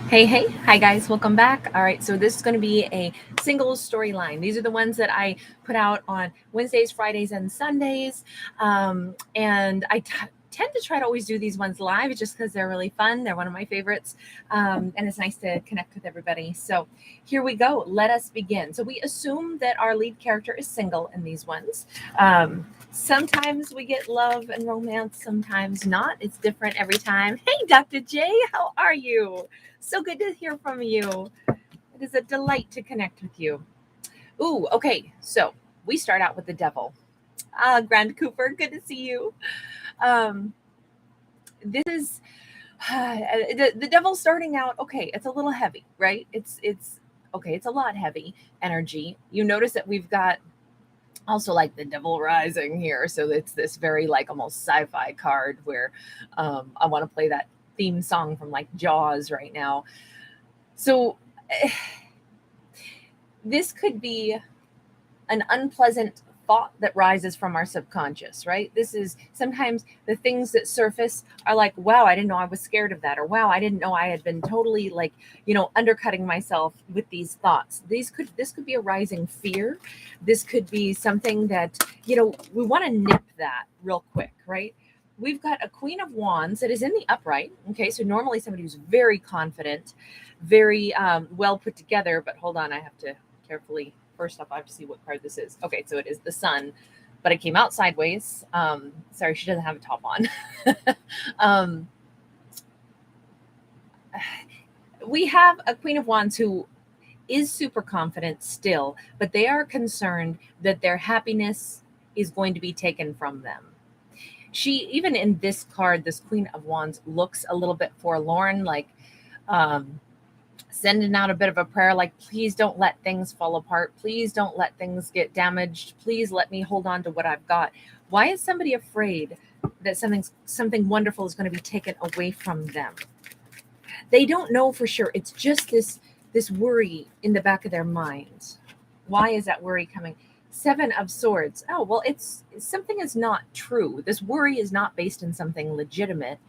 Hey, hi guys, welcome back. All right, so this is going to be a single storyline. These are the ones that I put out on Wednesdays, Fridays, and Sundays. And I tend to try to always do these ones live just because they're really fun. They're one of my favorites. And it's nice to connect with everybody. So here we go. Let us begin. So we assume that our lead character is single in these ones. Sometimes we get love and romance, sometimes not. It's different every time. Hey, Dr. J, how are you? So good to hear from you. It is a delight to connect with you. Ooh, okay. So we start out with the devil. Grand Cooper, good to see you. This is the devil starting out. Okay, it's a little heavy, right? It's okay. It's a lot heavy energy. You notice that we've got also like the devil rising here, so it's this very like almost sci-fi card where I want to play that theme song from like Jaws right now. So this could be an unpleasant thought that rises from our subconscious, right? This is sometimes the things that surface are like, wow, I didn't know I was scared of that, or wow, I didn't know I had been totally like, undercutting myself with these thoughts. This could be a rising fear. This could be something that, we want to nip that real quick, right? We've got a Queen of Wands that is in the upright. Okay, so normally somebody who's very confident, very well put together, but hold on, I have to carefully, first off, I have to see what card this is. Okay, so it is the Sun, but it came out sideways. Sorry, she doesn't have a top on. We have a Queen of Wands who is super confident still, but they are concerned that their happiness is going to be taken from them. She, even in this card, this Queen of Wands looks a little bit forlorn, like sending out a bit of a prayer, like, please don't let things fall apart. Please don't let things get damaged. Please let me hold on to what I've got. Why is somebody afraid that something wonderful is going to be taken away from them? They don't know for sure. It's just this worry in the back of their mind. Why is that worry coming? Seven of Swords. Oh, well, it's something is not true. This worry is not based in something legitimate,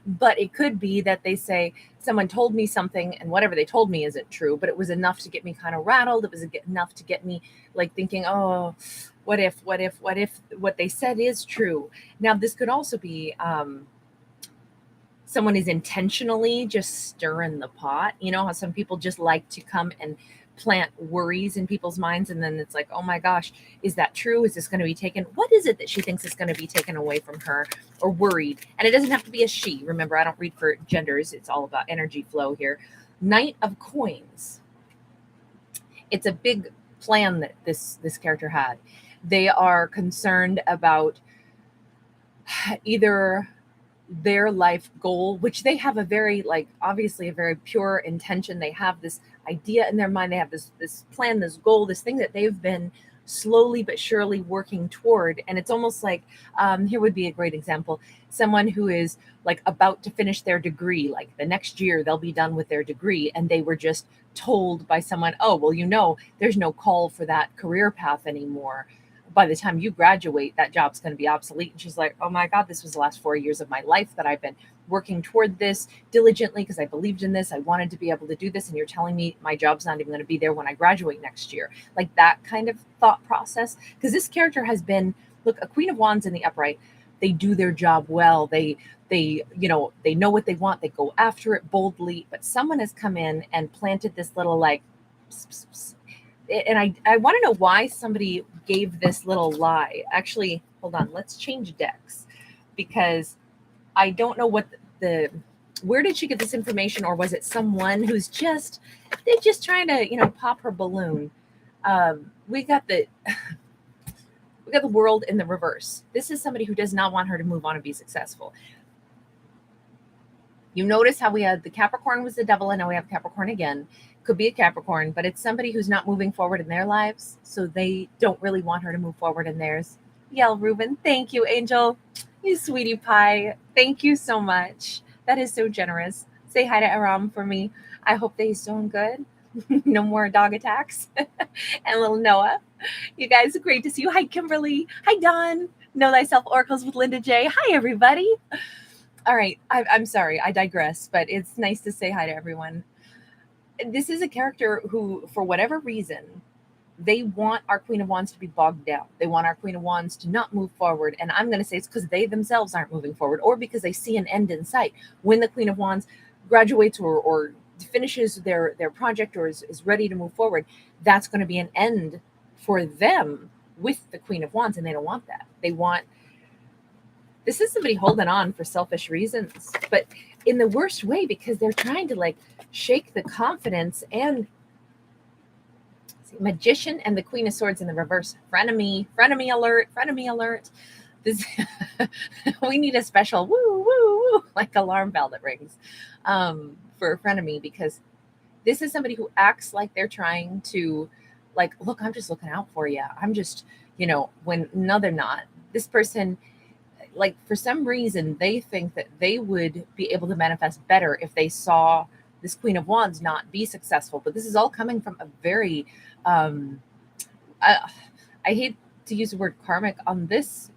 but it could be that they say, someone told me something and whatever they told me isn't true, but it was enough to get me kind of rattled. It was enough to get me like thinking, oh, what if what they said is true? Now, this could also be someone is intentionally just stirring the pot. You know how some people just like to come and plant worries in people's minds, and then it's like, oh my gosh, is that true? Is this going to be taken? What is it that she thinks is going to be taken away from her, or worried? And it doesn't have to be a she. Remember, I don't read for genders. It's all about energy flow here. Knight of Coins. It's a big plan that this character had. They are concerned about either their life goal, which they have a very, like, obviously a very pure intention. They have this idea in their mind. They have this plan, this goal, this thing that they've been slowly but surely working toward. And it's almost like, here would be a great example. Someone who is like about to finish their degree, like the next year they'll be done with their degree, and they were just told by someone, oh, well, there's no call for that career path anymore. By the time you graduate, that job's going to be obsolete. And she's like, oh my God, this was the last 4 years of my life that I've been working toward this diligently because I believed in this. I wanted to be able to do this. And you're telling me my job's not even going to be there when I graduate next year. Like that kind of thought process. Because this character has been, look, a Queen of Wands in the upright. They do their job well. They know what they want. They go after it boldly. But someone has come in and planted this little like, and I want to know why somebody gave this little lie. Actually, hold on, let's change decks, because I don't know what where did she get this information, or was it someone who's they're just trying to, pop her balloon. We got the world in the reverse. This is somebody who does not want her to move on and be successful. You notice how we had the Capricorn was the devil, and now we have Capricorn again. Could be a Capricorn, but it's somebody who's not moving forward in their lives, so they don't really want her to move forward in theirs. Yell, Ruben. Thank you, Angel. You sweetie pie. Thank you so much. That is so generous. Say hi to Aram for me. I hope that he's doing good. No more dog attacks. And little Noah. You guys, great to see you. Hi, Kimberly. Hi, Dawn. Know Thyself Oracles with Linda J. Hi, everybody. All right, I'm sorry, I digress, but it's nice to say hi to everyone. This is a character who, for whatever reason, they want our Queen of Wands to be bogged down. They want our Queen of Wands to not move forward. And I'm going to say it's because they themselves aren't moving forward, or because they see an end in sight. When the Queen of Wands graduates or finishes their project or is ready to move forward, that's going to be an end for them with the Queen of Wands. And they don't want that. They want, this is somebody holding on for selfish reasons, but in the worst way, because they're trying to like shake the confidence. And Magician and the Queen of Swords in the reverse. Frenemy alert. This we need a special woo woo woo like alarm bell that rings for Frenemy, because this is somebody who acts like they're trying to like, look, I'm just looking out for you. I'm just, when no, they're not. This person, like, for some reason, they think that they would be able to manifest better if they saw this Queen of Wands not be successful. But this is all coming from a very, I hate to use the word karmic on this,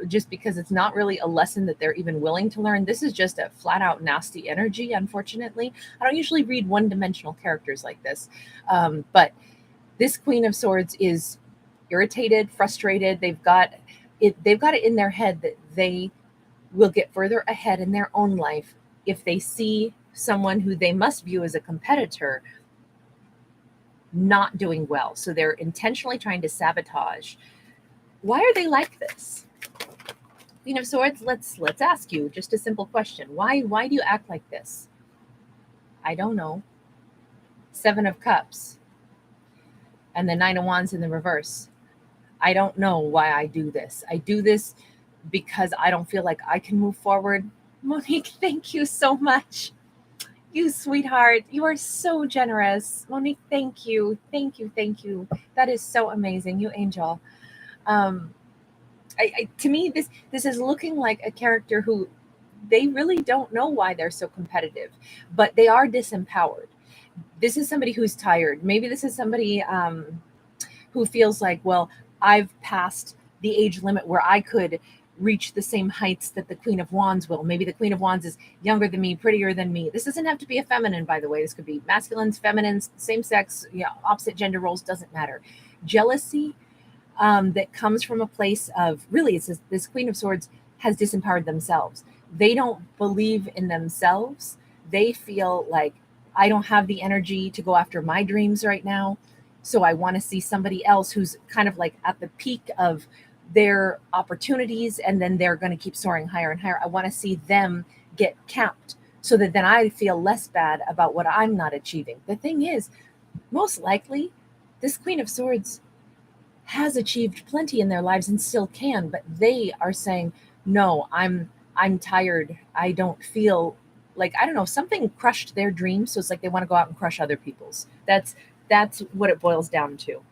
just because it's not really a lesson that they're even willing to learn. This is just a flat out nasty energy, unfortunately. I don't usually read one-dimensional characters like this. But this Queen of Swords is irritated, frustrated. They've got it in their head that they will get further ahead in their own life if they see someone who they must view as a competitor not doing well. So they're intentionally trying to sabotage. Why are they like this? Queen of Swords, let's ask you just a simple question. Why do you act like this? I don't know. Seven of Cups and the Nine of Wands in the reverse. I don't know why I do this. I do this because I don't feel like I can move forward. Monique, thank you so much. You sweetheart. You are so generous. Monique, thank you. Thank you. That is so amazing. You angel. To me, this is looking like a character who they really don't know why they're so competitive, but they are disempowered. This is somebody who's tired. Maybe this is somebody who feels like, well, I've passed the age limit where I could reach the same heights that the Queen of Wands will. Maybe the Queen of Wands is younger than me, prettier than me. This doesn't have to be a feminine, by the way. This could be masculines, feminines, same sex, opposite gender roles, doesn't matter. Jealousy that comes from a place of, really, it's this Queen of Swords has disempowered themselves. They don't believe in themselves. They feel like, I don't have the energy to go after my dreams right now. So I want to see somebody else who's kind of like at the peak of their opportunities, and then they're going to keep soaring higher and higher. I want to see them get capped so that then I feel less bad about what I'm not achieving. The thing is, most likely, this Queen of Swords has achieved plenty in their lives and still can, but they are saying, no, I'm tired. I don't feel like, I don't know, something crushed their dreams. So it's like they want to go out and crush other people's. That's what it boils down to.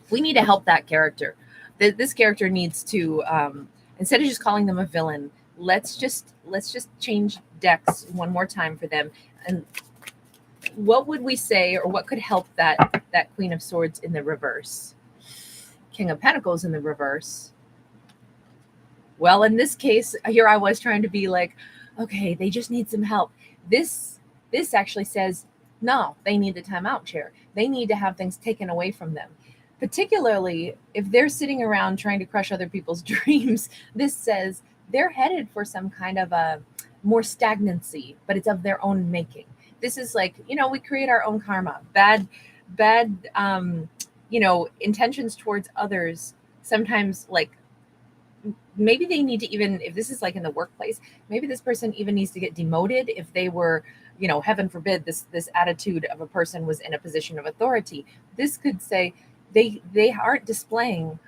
We need to help that character. This character needs to, instead of just calling them a villain, let's just change decks one more time for them. And what would we say, or what could help that Queen of Swords in the reverse? King of Pentacles in the reverse. Well, in this case, here I was trying to be like, okay, they just need some help. This actually says, no, they need the timeout chair. They need to have things taken away from them. Particularly if they're sitting around trying to crush other people's dreams, this says they're headed for some kind of a more stagnancy, but it's of their own making. This is like, we create our own karma. Bad, intentions towards others. Sometimes, like, maybe they need to, even if this is like in the workplace, maybe this person even needs to get demoted if they were, heaven forbid, this attitude of a person was in a position of authority. This could say, they aren't displaying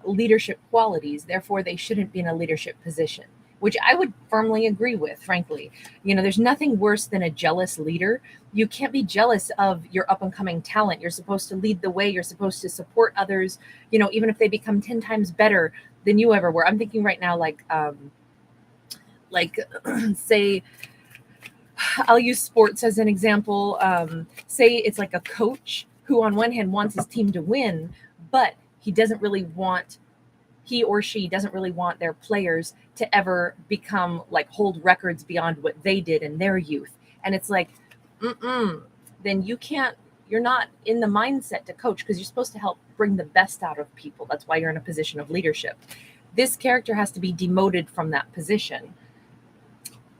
leadership qualities, therefore they shouldn't be in a leadership position, which I would firmly agree with, frankly. There's nothing worse than a jealous leader. You can't be jealous of your up and coming talent. You're supposed to lead the way. You're supposed to support others, even if they become 10 times better than you ever were. I'm thinking right now, like say, I'll use sports as an example. Say it's like a coach who on one hand wants his team to win, but he doesn't really want, he or she doesn't really want their players to ever become like hold records beyond what they did in their youth. And it's like, then you're not in the mindset to coach, because you're supposed to help bring the best out of people. That's why you're in a position of leadership. This character has to be demoted from that position.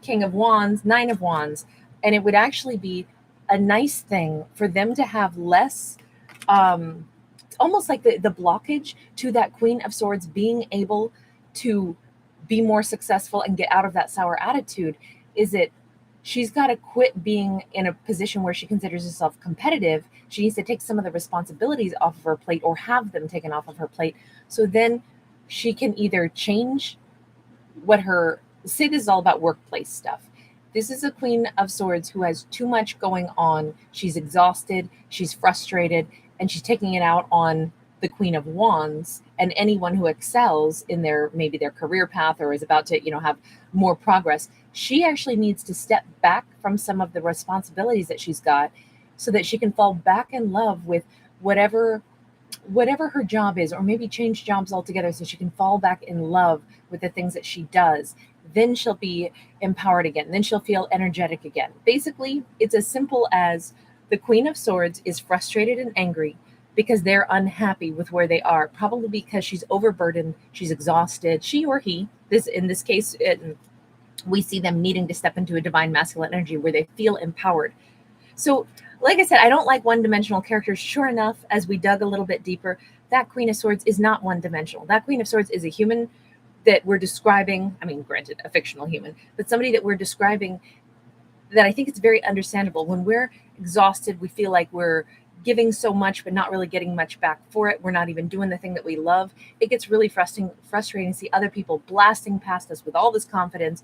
King of Wands, Nine of Wands. And it would actually be a nice thing for them to have less, almost like the blockage to that Queen of Swords being able to be more successful and get out of that sour attitude, is that she's got to quit being in a position where she considers herself competitive. She needs to take some of the responsibilities off of her plate, or have them taken off of her plate. So then she can either change say this is all about workplace stuff. This is a Queen of Swords who has too much going on. She's exhausted, she's frustrated, and she's taking it out on the Queen of Wands and anyone who excels in maybe their career path, or is about to, have more progress. She actually needs to step back from some of the responsibilities that she's got, so that she can fall back in love with whatever her job is, or maybe change jobs altogether, so she can fall back in love with the things that she does. Then she'll be empowered again. Then she'll feel energetic again. Basically, it's as simple as the Queen of Swords is frustrated and angry because they're unhappy with where they are, probably because she's overburdened, she's exhausted. She or he, in this case, we see them needing to step into a divine masculine energy where they feel empowered. So, like I said, I don't like one-dimensional characters. Sure enough, as we dug a little bit deeper, that Queen of Swords is not one-dimensional. That Queen of Swords is a human that we're describing, granted, a fictional human, but somebody that we're describing that I think it's very understandable. When we're exhausted, we feel like we're giving so much, but not really getting much back for it. We're not even doing the thing that we love. It gets really frustrating to see other people blasting past us with all this confidence.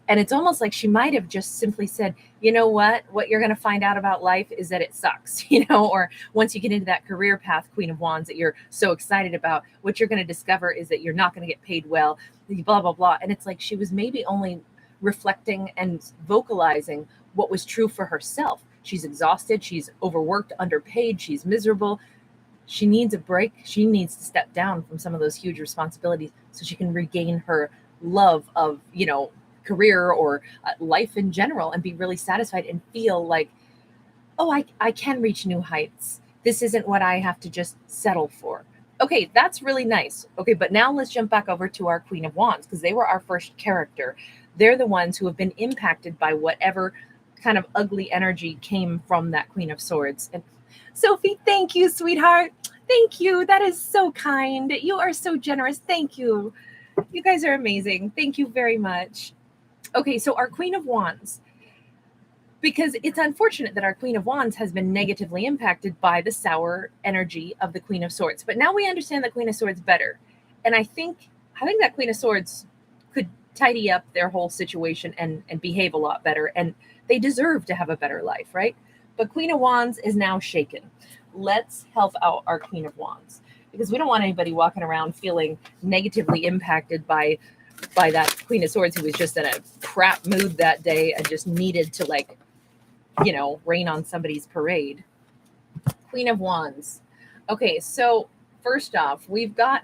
And it's almost like she might have just simply said, you know what you're going to find out about life is that it sucks, or once you get into that career path, Queen of Wands, that you're so excited about, what you're going to discover is that you're not going to get paid well, blah, blah, blah. And it's like she was maybe only reflecting and vocalizing what was true for herself. She's exhausted, she's overworked, underpaid, she's miserable. She needs a break. She needs to step down from some of those huge responsibilities so she can regain her love of, career or life in general, and be really satisfied and feel like, oh, I can reach new heights. This isn't what I have to just settle for. Okay, that's really nice. Okay, but now let's jump back over to our Queen of Wands, because they were our first character. They're the ones who have been impacted by whatever kind of ugly energy came from that Queen of Swords. And Sophie, thank you, sweetheart. Thank you. That is so kind. You are so generous. Thank you. You guys are amazing. Thank you very much. Okay, so our Queen of Wands, because it's unfortunate that our Queen of Wands has been negatively impacted by the sour energy of the Queen of Swords. But now we understand the Queen of Swords better. And I think that Queen of Swords could tidy up their whole situation and behave a lot better. And they deserve to have a better life, right? But Queen of Wands is now shaken. Let's help out our Queen of Wands, because we don't want anybody walking around feeling negatively impacted by that Queen of Swords who was just in a crap mood that day and just needed to rain on somebody's parade. Queen of Wands. Okay, so first off, we've got,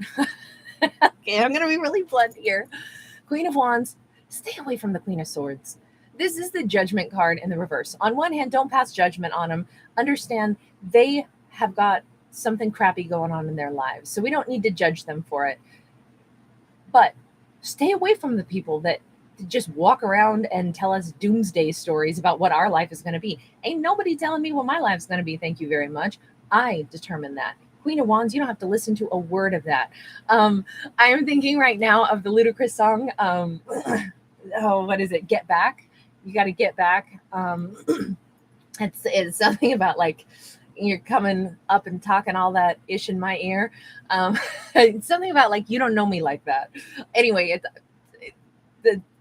okay, I'm going to be really blunt here. Queen of Wands, stay away from the Queen of Swords. This is the Judgment card in the reverse. On one hand, don't pass judgment on them. Understand they have got something crappy going on in their lives, so we don't need to judge them for it. But stay away from the people that just walk around and tell us doomsday stories about what our life is going to be. Ain't nobody telling me what my life's going to be. Thank you very much. I determine that. Queen of Wands, you don't have to listen to a word of that. I am thinking right now of the ludicrous song. What is it? Get Back. You got to get back. It's something about like you're coming up and talking all that ish in my ear. It's something about like you don't know me like that. Anyway,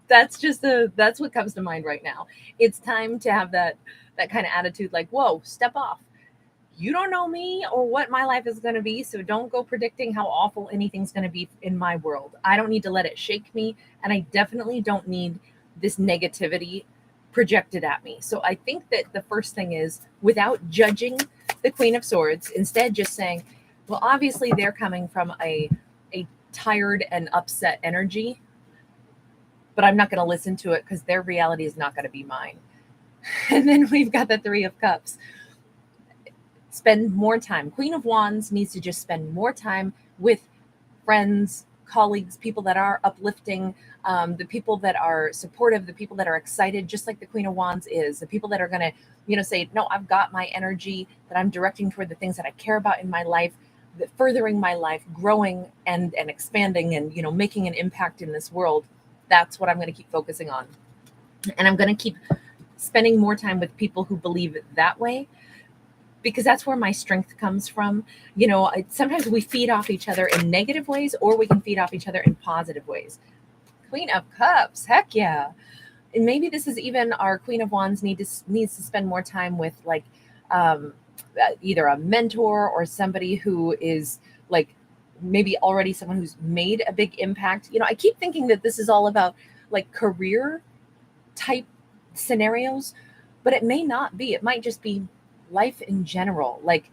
that's what comes to mind right now. It's time to have that kind of attitude, like, whoa, step off. You don't know me or what my life is going to be, so don't go predicting how awful anything's going to be in my world. I don't need to let it shake me, and I definitely don't need this negativity projected at me. So I think that the first thing is, without judging the Queen of Swords, instead just saying, well, obviously they're coming from a tired and upset energy, but I'm not going to listen to it because their reality is not going to be mine. And then we've got the Three of Cups. Spend more time. Queen of Wands needs to just spend more time with friends, colleagues, people that are uplifting, the people that are supportive, the people that are excited, just like the Queen of Wands is, the people that are going to, say, no, I've got my energy that I'm directing toward the things that I care about in my life, that furthering my life, growing and expanding and, making an impact in this world. That's what I'm going to keep focusing on. And I'm going to keep spending more time with people who believe it that way, because that's where my strength comes from. Sometimes we feed off each other in negative ways, or we can feed off each other in positive ways. Queen of Cups, heck yeah. And maybe this is even our Queen of Wands needs to spend more time with either a mentor or somebody who is like maybe already someone who's made a big impact. I keep thinking that this is all about like career type scenarios, but it may not be. It might just be life in general. Like,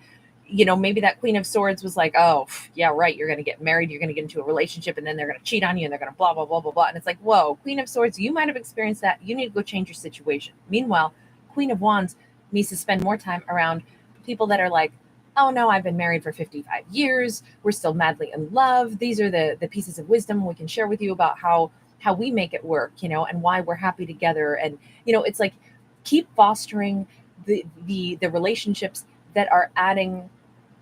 maybe that Queen of Swords was like, oh, yeah, right, you're going to get married, you're going to get into a relationship, and then they're going to cheat on you, and they're going to blah, blah, blah, blah, blah. And it's like, whoa, Queen of Swords, you might have experienced that. You need to go change your situation. Meanwhile, Queen of Wands needs to spend more time around people that are like, oh, no, I've been married for 55 years. We're still madly in love. These are the pieces of wisdom we can share with you about how we make it work, and why we're happy together. And, it's like, keep fostering the relationships that are adding,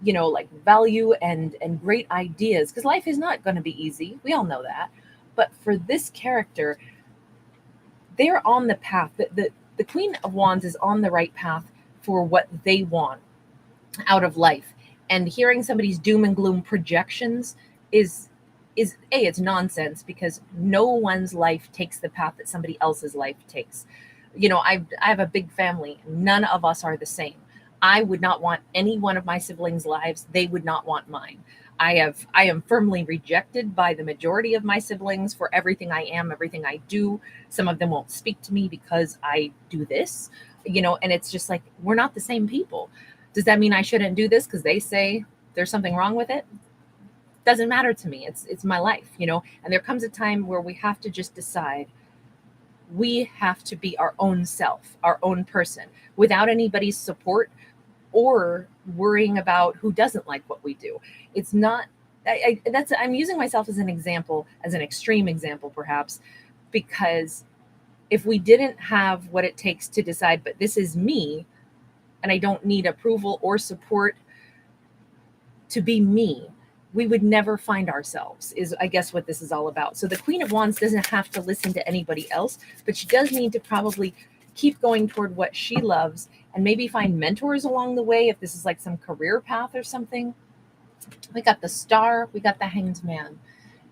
like value and great ideas, because life is not going to be easy. We all know that. But for this character, they're on the path. The Queen of Wands is on the right path for what they want out of life. And hearing somebody's doom and gloom projections is it's nonsense, because no one's life takes the path that somebody else's life takes. I have a big family. None of us are the same. I would not want any one of my siblings' lives. They would not want mine. I am firmly rejected by the majority of my siblings for everything I am, everything I do. Some of them won't speak to me because I do this, and it's just like, we're not the same people. Does that mean I shouldn't do this because they say there's something wrong with it? Doesn't matter to me. It's my life, and there comes a time where we have to just decide we have to be our own self, our own person, without anybody's support or worrying about who doesn't like what we do. It's not, I'm using myself as an example, as an extreme example, perhaps, because if we didn't have what it takes to decide, but this is me, and I don't need approval or support to be me, we would never find ourselves, is I guess what this is all about. So the Queen of Wands doesn't have to listen to anybody else, but she does need to probably keep going toward what she loves, and maybe find mentors along the way if this is like some career path or something. We got the Star, we got the Hanged Man.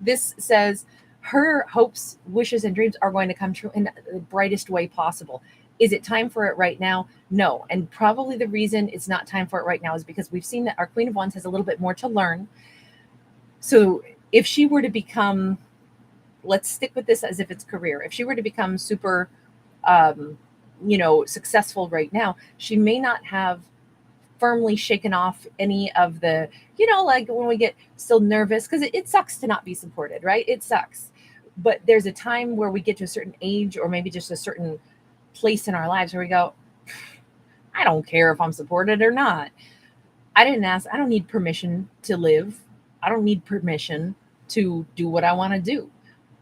This says her hopes, wishes, and dreams are going to come true in the brightest way possible. Is it time for it right now? No. And probably the reason it's not time for it right now is because we've seen that our Queen of Wands has a little bit more to learn. So if she were to become, let's stick with this as if it's career, if she were to become super, successful right now, she may not have firmly shaken off any of the, like when we get still nervous, because it sucks to not be supported, right? It sucks. But there's a time where we get to a certain age, or maybe just a certain place in our lives where we go, I don't care if I'm supported or not. I didn't ask. I don't need permission to live. I don't need permission to do what I want to do.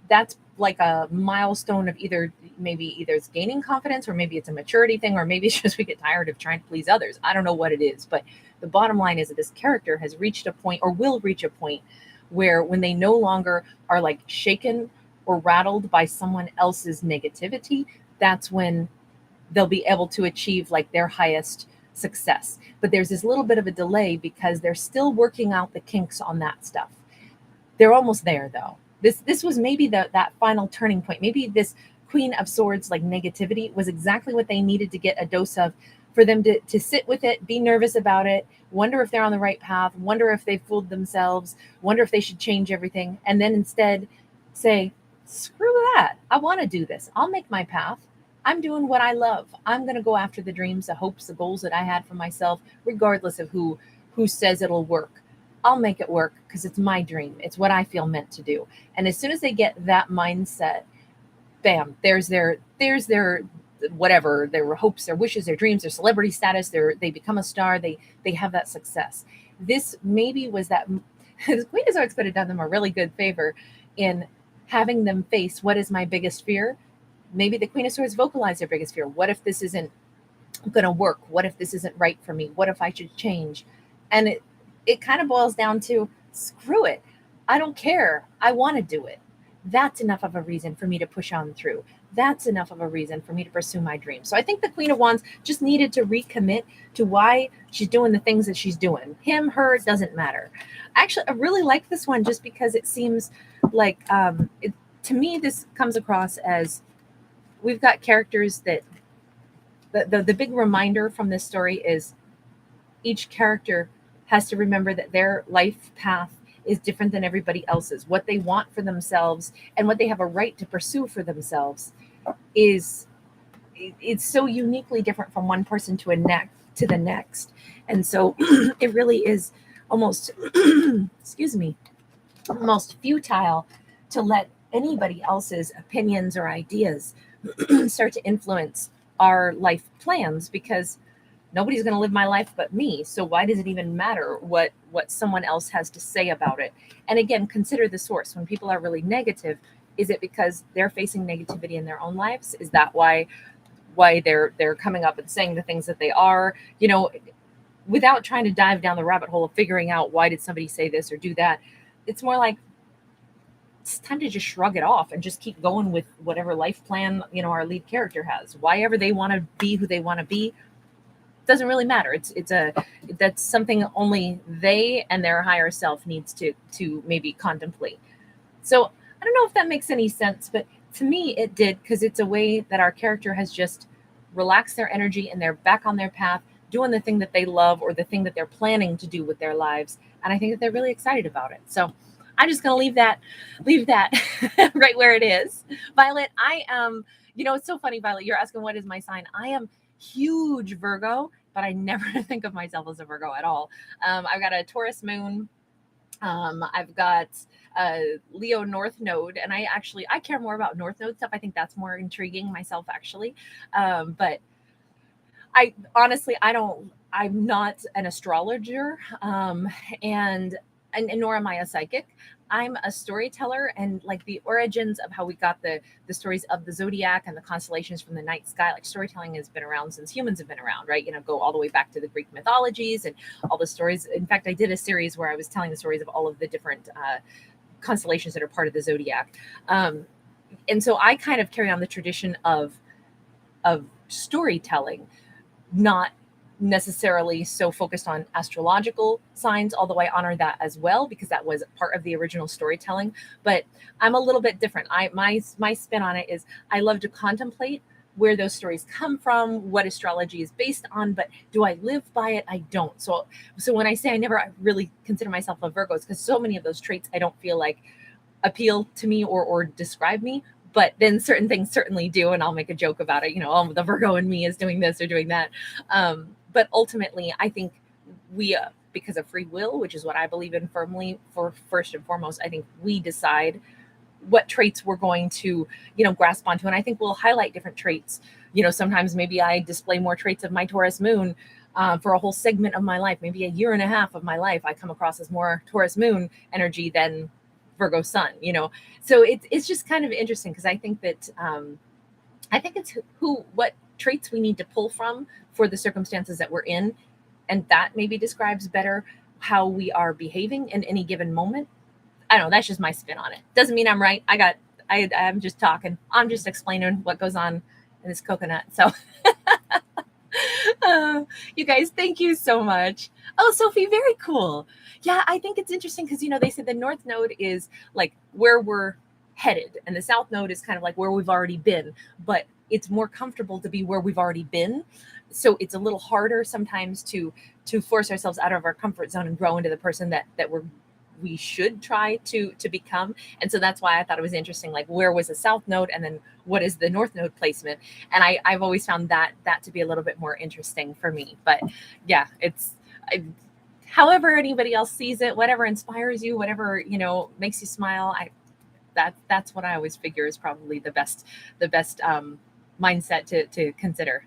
That's like a milestone of either it's gaining confidence, or maybe it's a maturity thing, or maybe it's just we get tired of trying to please others. I don't know what it is, but the bottom line is that this character has reached a point, or will reach a point, where when they no longer are like shaken or rattled by someone else's negativity, that's when they'll be able to achieve like their highest success. But there's this little bit of a delay because they're still working out the kinks on that stuff. They're almost there though. This was maybe that final turning point. Maybe this Queen of Swords like negativity was exactly what they needed to get a dose of, for them to sit with it, be nervous about it, wonder if they're on the right path, wonder if they've fooled themselves, wonder if they should change everything, and then instead say, screw that. I want to do this. I'll make my path. I'm doing what I love. I'm going to go after the dreams, the hopes, the goals that I had for myself, regardless of who says it'll work. I'll make it work because it's my dream. It's what I feel meant to do. And as soon as they get that mindset, bam, there's their whatever, their hopes, their wishes, their dreams, their celebrity status, they become a star, they have that success. This maybe was that the Queen of Swords could have done them a really good favor in having them face, what is my biggest fear? Maybe the Queen of Swords vocalized their biggest fear. What if this isn't going to work? What if this isn't right for me? What if I should change? And it kind of boils down to, screw it. I don't care. I want to do it. That's enough of a reason for me to push on through. That's enough of a reason for me to pursue my dream. So I think the Queen of Wands just needed to recommit to why she's doing the things that she's doing. Him, her, it doesn't matter. Actually, I really like this one just because it seems like, to me, this comes across as we've got characters that the big reminder from this story is each character has to remember that their life path is different than everybody else's. What they want for themselves and what they have a right to pursue for themselves it's so uniquely different from one person to the next. And so it really is almost excuse me, almost futile to let anybody else's opinions or ideas start to influence our life plans, because nobody's going to live my life but me. So why does it even matter what someone else has to say about it? And again, consider the source. When people are really negative, is it because they're facing negativity in their own lives? Is that why they're coming up and saying the things that they are, without trying to dive down the rabbit hole of figuring out why did somebody say this or do that? It's more like it's time to just shrug it off and just keep going with whatever life plan, our lead character has. Why ever they want to be who they want to be, doesn't really matter. That's something only they and their higher self needs to maybe contemplate. So I don't know if that makes any sense, but to me it did, because it's a way that our character has just relaxed their energy and they're back on their path, doing the thing that they love or the thing that they're planning to do with their lives. And I think that they're really excited about it. So I'm just going to leave that right where it is. Violet, I am, it's so funny, Violet, you're asking what is my sign. I am huge Virgo, but I never think of myself as a Virgo at all. I've got a Taurus moon. I've got a Leo North Node, and I care more about North Node stuff. I think that's more intriguing myself, actually. But I honestly, I'm not an astrologer, and nor am I a psychic. I'm a storyteller, and like the origins of how we got the stories of the zodiac and the constellations from the night sky, like storytelling has been around since humans have been around, right? Go all the way back to the Greek mythologies and all the stories. In fact, I did a series where I was telling the stories of all of the different constellations that are part of the zodiac. And so I kind of carry on the tradition of storytelling, not necessarily so focused on astrological signs, although I honor that as well because that was part of the original storytelling. But I'm a little bit different. My spin on it is I love to contemplate where those stories come from, what astrology is based on, but do I live by it? I don't. So when I say I never really consider myself a Virgo, it's because so many of those traits I don't feel like appeal to me or describe me. But then certain things certainly do, and I'll make a joke about it. The Virgo in me is doing this or doing that. But ultimately, I think we, because of free will, which is what I believe in firmly, for first and foremost, I think we decide what traits we're going to, grasp onto. And I think we'll highlight different traits. Sometimes maybe I display more traits of my Taurus moon for a whole segment of my life, maybe a year and a half of my life. I come across as more Taurus moon energy than Virgo sun, So it's just kind of interesting because I think that it's what traits we need to pull from for the circumstances that we're in, and that maybe describes better how we are behaving in any given moment. I don't know, that's just my spin on it. Doesn't mean I'm right. I'm just talking. I'm just explaining what goes on in this coconut. So you guys, thank you so much. Oh, Sophie, very cool. Yeah, I think it's interesting because, they said the North Node is like where we're headed, and the South Node is kind of like where we've already been, but it's more comfortable to be where we've already been. So it's a little harder sometimes to force ourselves out of our comfort zone and grow into the person that we should try to become. And so that's why I thought it was interesting, like where was the South Node and then what is the North Node placement? And I've always found that to be a little bit more interesting for me. But yeah, however anybody else sees it, whatever inspires you, whatever, you know, makes you smile. That's what I always figure is probably the best mindset to consider.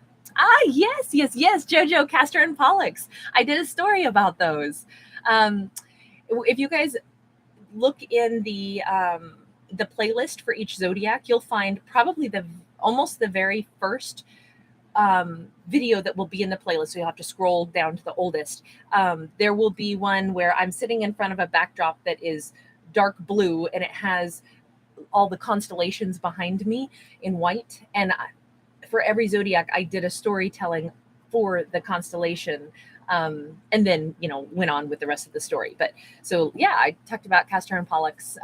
Yes, Jojo, Castor and Pollux. I did a story about those. If you guys look in the playlist for each zodiac, you'll find probably almost the very first video that will be in the playlist. So you'll have to scroll down to the oldest. There will be one where I'm sitting in front of a backdrop that is dark blue, and it has all the constellations behind me in white. And for every zodiac, I did a storytelling for the constellation, and then, you know, went on with the rest of the story. But so yeah, I talked about Castor and Pollux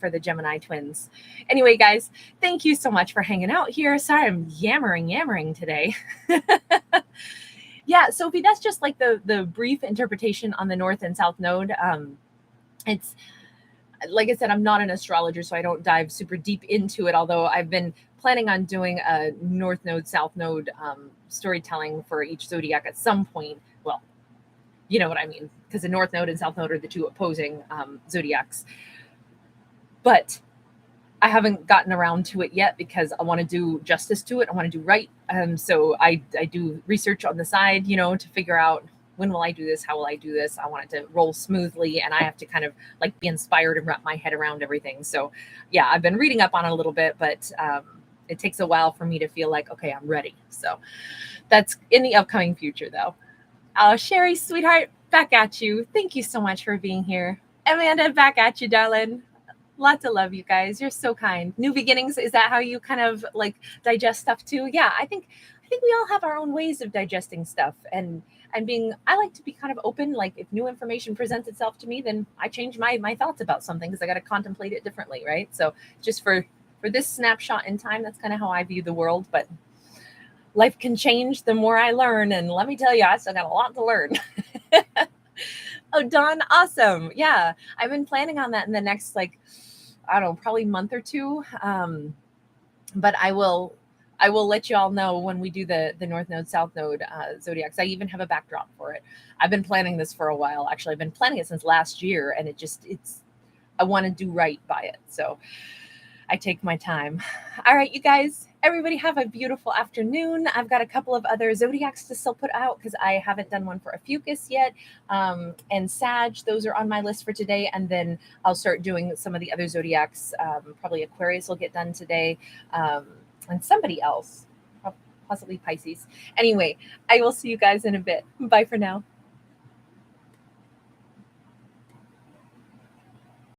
for the Gemini twins. Anyway, guys, thank you so much for hanging out here. Sorry, I'm yammering today. Yeah, Sophie, that's just like the brief interpretation on the North and South Node. It's like I said, I'm not an astrologer, so I don't dive super deep into it, although I've been planning on doing a North Node, South Node storytelling for each zodiac at some point. Well, you know what I mean, because the North Node and South Node are the two opposing zodiacs. But I haven't gotten around to it yet because I want to do justice to it. I want to do right. So I do research on the side, you know, to figure out when will I do this? How will I do this? I want it to roll smoothly, and I have to kind of like be inspired and wrap my head around everything. So yeah, I've been reading up on it a little bit, but it takes a while for me to feel like, okay, I'm ready. So that's in the upcoming future though. Sherry, sweetheart, back at you. Thank you so much for being here. Amanda, back at you, darling. Lots of love, you guys. You're so kind. New beginnings, is that how you kind of like digest stuff too? Yeah, I think we all have our own ways of digesting stuff, and I like to be kind of open. Like if new information presents itself to me, then I change my thoughts about something because I got to contemplate it differently, right? So just for this snapshot in time, that's kind of how I view the world. But life can change the more I learn, and let me tell you, I still got a lot to learn. Oh, Dawn, awesome. Yeah, I've been planning on that in the next, like, I don't know, probably month or two. But I will let you all know when we do the North Node, South Node zodiacs. I even have a backdrop for it. I've been planning this for a while. Actually, I've been planning it since last year, and I want to do right by it. So I take my time. All right, you guys, everybody have a beautiful afternoon. I've got a couple of other zodiacs to still put out because I haven't done one for Ophiuchus yet. And Sag, those are on my list for today. And then I'll start doing some of the other zodiacs. Probably Aquarius will get done today. And somebody else, possibly Pisces. Anyway, I will see you guys in a bit. Bye for now.